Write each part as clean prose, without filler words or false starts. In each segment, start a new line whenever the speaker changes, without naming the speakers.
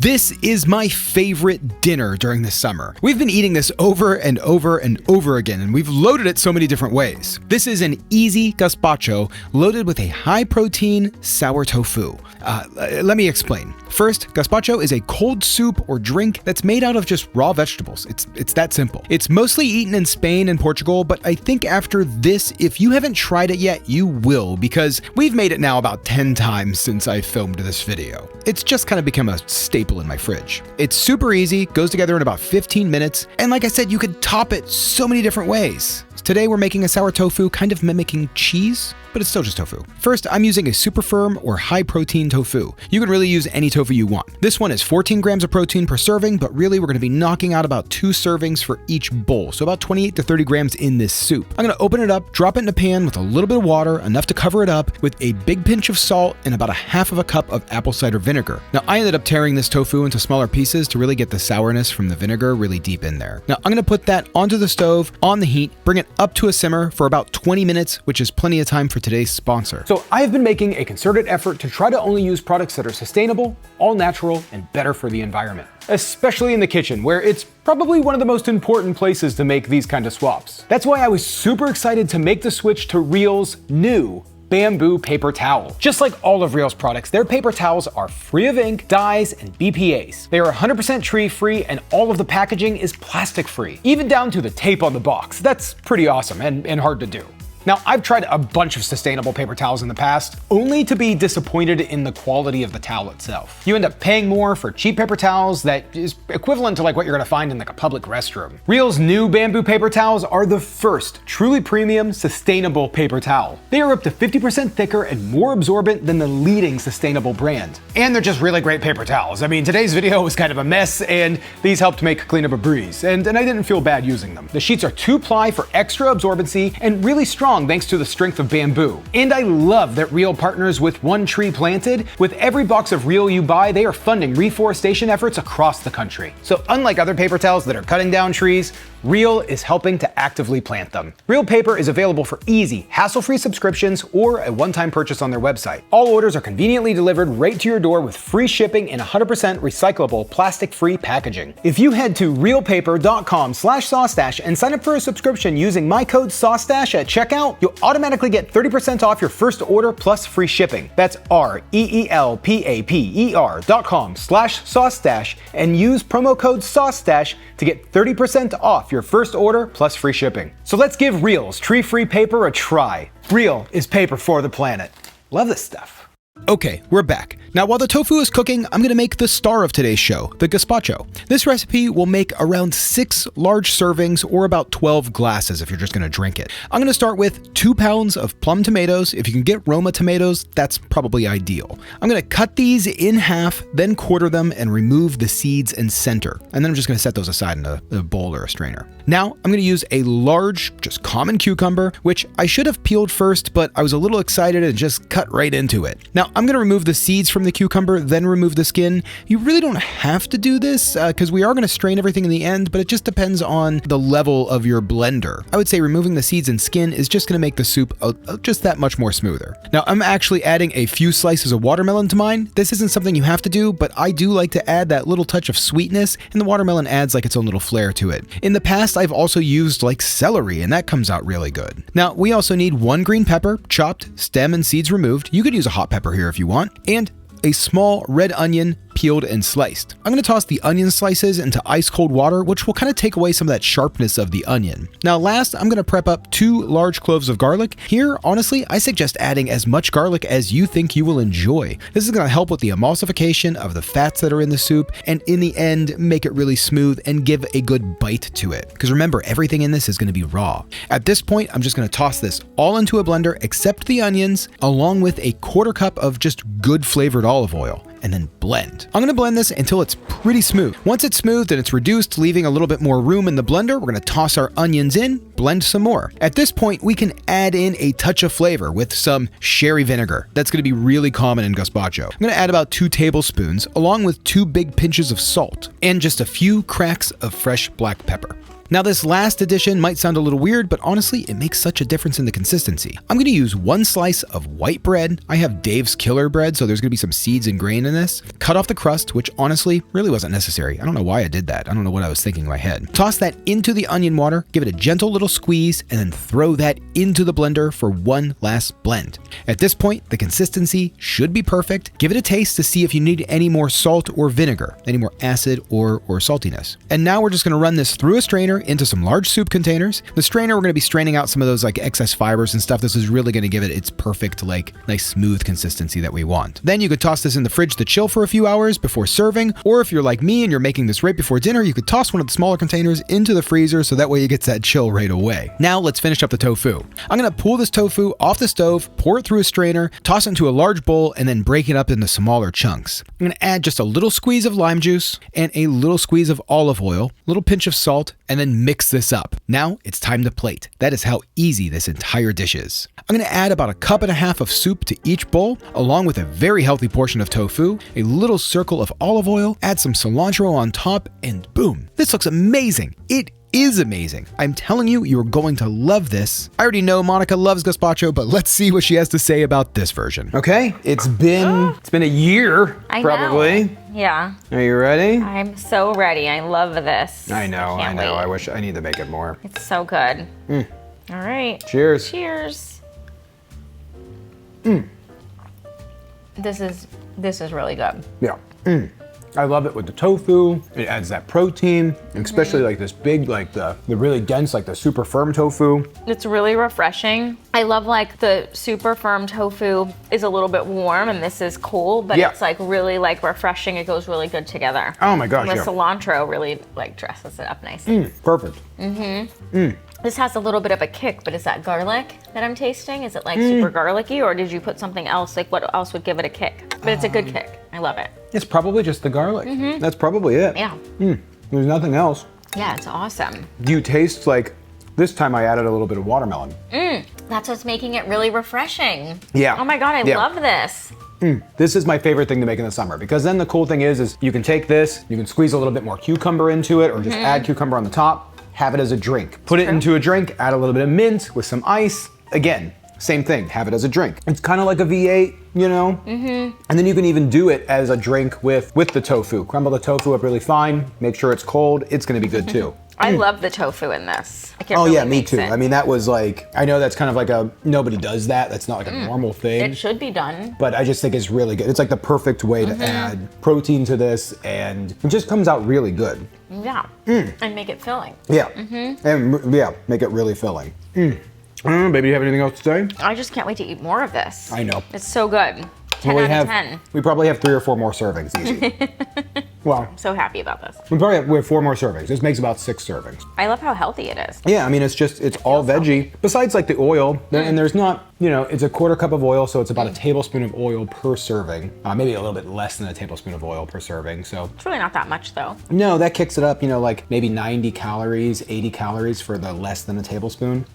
This is my favorite dinner during the summer. We've been eating this over and over and over again, and we've loaded it so many different ways. This is an easy gazpacho loaded with a high-protein sour tofu. Let me explain. First, gazpacho is a cold soup or drink that's made out of just raw vegetables. It's that simple. It's mostly eaten in Spain and Portugal, but I think after this, if you haven't tried it yet, you will, because we've made it now about 10 times since I filmed this video. It's just kind of become a staple in my fridge. It's super easy, goes together in about 15 minutes, and like I said, you could top it so many different ways. Today we're making a sour tofu kind of mimicking cheese, but it's still just tofu. First, I'm using a super firm or high protein tofu. You can really use any tofu you want. This one is 14 grams of protein per serving, but really we're gonna be knocking out about 2 servings for each bowl, so about 28 to 30 grams in this soup. I'm gonna open it up, drop it in a pan with a little bit of water, enough to cover it up, with a big pinch of salt and about a half of a cup of apple cider vinegar. Now, I ended up tearing this tofu into smaller pieces to really get the sourness from the vinegar really deep in there. Now, I'm gonna put that onto the stove, on the heat, bring it up to a simmer for about 20 minutes, which is plenty of time for today's sponsor.
So I have been making a concerted effort to try to only use products that are sustainable, all natural, and better for the environment. Especially in the kitchen, where it's probably one of the most important places to make these kind of swaps. That's why I was super excited to make the switch to Real's new bamboo paper towel. Just like all of Real's products, their paper towels are free of ink, dyes, and BPAs. They are 100% tree-free, and all of the packaging is plastic-free, even down to the tape on the box. That's pretty awesome and hard to do. Now, I've tried a bunch of sustainable paper towels in the past, only to be disappointed in the quality of the towel itself. You end up paying more for cheap paper towels that is equivalent to like what you're gonna find in like a public restroom. Real's new bamboo paper towels are the first truly premium, sustainable paper towel. They are up to 50% thicker and more absorbent than the leading sustainable brand. And they're just really great paper towels. I mean, today's video was kind of a mess, and these helped make cleanup a breeze, and I didn't feel bad using them. The sheets are 2-ply for extra absorbency and really strong thanks to the strength of bamboo. And I love that Real partners with One Tree Planted. With every box of Real you buy, they are funding reforestation efforts across the country. So unlike other paper towels that are cutting down trees, Real is helping to actively plant them. Real paper is available for easy, hassle-free subscriptions or a one-time purchase on their website. All orders are conveniently delivered right to your door with free shipping and 100% recyclable, plastic-free packaging. If you head to realpaper.com/Saucestache and sign up for a subscription using my code Saucestache at checkout, you'll automatically get 30% off your first order plus free shipping. That's REELPAPER.com/Saucestache and use promo code Saucestache to get 30% off your first order plus free shipping. So let's give Real's tree-free paper a try. Real is paper for the planet. Love this stuff.
Okay, we're back. Now, while the tofu is cooking, I'm gonna make the star of today's show, the gazpacho. This recipe will make around 6 large servings or about 12 glasses if you're just gonna drink it. I'm gonna start with 2 pounds of plum tomatoes. If you can get Roma tomatoes, that's probably ideal. I'm gonna cut these in half, then quarter them and remove the seeds and center. And then I'm just gonna set those aside in a bowl or a strainer. Now, I'm gonna use a large, just common cucumber, which I should have peeled first, but I was a little excited and just cut right into it. Now, I'm gonna remove the seeds from the cucumber, then remove the skin. You really don't have to do this because we are gonna strain everything in the end, but it just depends on the level of your blender. I would say removing the seeds and skin is just gonna make the soup just that much more smoother. Now, I'm actually adding a few slices of watermelon to mine. This isn't something you have to do, but I do like to add that little touch of sweetness, and the watermelon adds like its own little flair to it. In the past, I've also used like celery, and that comes out really good. Now, we also need 1 green pepper, chopped, stem and seeds removed. You could use a hot pepper here if you want, and a small red onion peeled and sliced. I'm gonna toss the onion slices into ice cold water, which will kind of take away some of that sharpness of the onion. Now last, I'm gonna prep up 2 large cloves of garlic. Here, honestly, I suggest adding as much garlic as you think you will enjoy. This is gonna help with the emulsification of the fats that are in the soup, and in the end, make it really smooth and give a good bite to it. Because remember, everything in this is gonna be raw. At this point, I'm just gonna toss this all into a blender, except the onions, along with a 1/4 cup of just good flavored olive oil, and then blend. I'm gonna blend this until it's pretty smooth. Once it's smooth and it's reduced, leaving a little bit more room in the blender, we're gonna toss our onions in, blend some more. At this point, we can add in a touch of flavor with some sherry vinegar. That's gonna be really common in gazpacho. I'm gonna add about 2 tablespoons, along with 2 big pinches of salt, and just a few cracks of fresh black pepper. Now this last addition might sound a little weird, but honestly, it makes such a difference in the consistency. I'm gonna use 1 slice of white bread. I have Dave's Killer bread, so there's gonna be some seeds and grain in this. Cut off the crust, which honestly really wasn't necessary. I don't know why I did that. I don't know what I was thinking in my head. Toss that into the onion water, give it a gentle little squeeze, and then throw that into the blender for one last blend. At this point, the consistency should be perfect. Give it a taste to see if you need any more salt or vinegar, any more acid or saltiness. And now we're just gonna run this through a strainer into some large soup containers. The strainer, we're gonna be straining out some of those like excess fibers and stuff. This is really gonna give it its perfect, like nice smooth consistency that we want. Then you could toss this in the fridge to chill for a few hours before serving, or if you're like me and you're making this right before dinner, you could toss one of the smaller containers into the freezer so that way it gets that chill right away. Now let's finish up the tofu. I'm gonna pull this tofu off the stove, pour it through a strainer, toss it into a large bowl, and then break it up into smaller chunks. I'm gonna add just a little squeeze of lime juice and a little squeeze of olive oil, a little pinch of salt, and then mix this up. Now it's time to plate. That is how easy this entire dish is. I'm gonna add about 1.5 cups of soup to each bowl, along with a very healthy portion of tofu, a little circle of olive oil, add some cilantro on top, and boom. This looks amazing. It is amazing. I'm telling you, you're going to love this. I already know Monica loves gazpacho, but let's see what she has to say about this version. Okay, it's been a year, probably.
Know. Yeah.
Are you ready?
I'm so ready. I love this.
I know.
Wait.
I need to make it more.
It's so good. All right.
Cheers.
Cheers. This is really good.
Yeah. I love it with the tofu. It adds that protein, and especially like this big, like the really dense, like the super firm tofu.
It's really refreshing. I love like the super firm tofu is a little bit warm and this is cold, but it's like really like refreshing. It goes really good together.
Oh my gosh,
and the cilantro really like dresses it up nicely.
Perfect.
This has a little bit of a kick, but is that garlic that I'm tasting? Is it like super garlicky, or did you put something else? Like what else would give it a kick? But it's a good kick. I love it.
It's probably just the garlic. That's probably it.
Yeah.
There's nothing else.
Yeah, it's awesome.
Do you taste like, this time I added a little bit of watermelon.
That's what's making it really refreshing.
Yeah.
Oh my God, I love this.
This is my favorite thing to make in the summer, because then the cool thing is you can take this, you can squeeze a little bit more cucumber into it, or just add cucumber on the top, have it as a drink. Put it into a drink, add a little bit of mint with some ice. Again, same thing, have it as a drink. It's kind of like a V8, you know? And then you can even do it as a drink with the tofu. Crumble the tofu up really fine, make sure it's cold, it's gonna be good too.
I love the tofu in this. Like
Oh
really
yeah, me
makes
too.
it.
I mean, that was like, I know that's kind of like nobody does that. That's not like a normal thing.
It should be done.
But I just think it's really good. It's like the perfect way to add protein to this, and it just comes out really good.
Yeah. And make it filling.
Yeah. And yeah, make it really filling. Baby, do you have anything else to say?
I just can't wait to eat more of this.
I know.
It's so good. 10
Well,
out of 10.
we probably have 3 or 4 more servings, easy. Well,
I'm so happy about this.
we have 4 more servings. This makes about 6 servings.
I love how healthy it is.
Yeah, I mean, it's all veggie. Besides like the oil, and there's not, you know, it's a 1/4 cup of oil, so it's about a tablespoon of oil per serving. Maybe a little bit less than a tablespoon of oil per serving, so.
It's really not that much though.
No, that kicks it up, you know, like maybe 90 calories, 80 calories for the less than a tablespoon.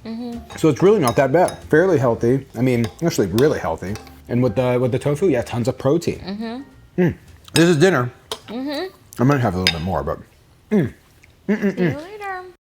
So it's really not that bad. Fairly healthy. I mean, actually really healthy. And with the tofu, yeah, tons of protein. This is dinner. I might have a little bit more, but.
See you later.